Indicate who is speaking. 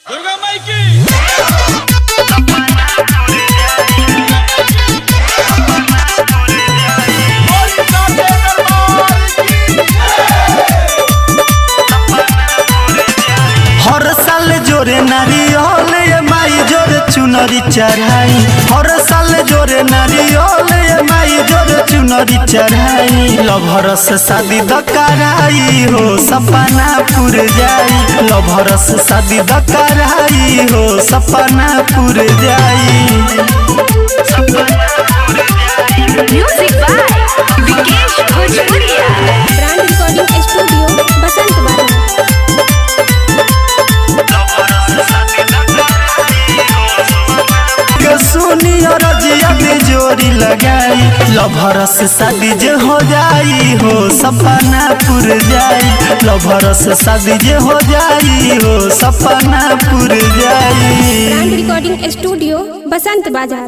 Speaker 1: दुर्गा माई की
Speaker 2: हर साल जोरे नारियल ये माई जोरे चुनरी चढ़ाई। हर साल जोरे नारियल ये माई जोरे चुनरी चढ़ाई। लभर से शादी दकराई हो सपना पूर जाई। लभर से शादी दकराई हो सपना पूर जाई।
Speaker 3: म्यूजिक बाय विकेश भोजपुरिया।
Speaker 4: ब्रांड रिकॉर्डिंग स्टूडियो बसंत बाजार।
Speaker 2: सुनी और जोड़ी लगाई। लभर से शादी जे हो जाई हो सपना पूर जाई। लभर से शादी जे हो जाई हो सपना पूर जाई।
Speaker 4: ब्रांड रिकॉर्डिंग स्टूडियो बसंत बाजार।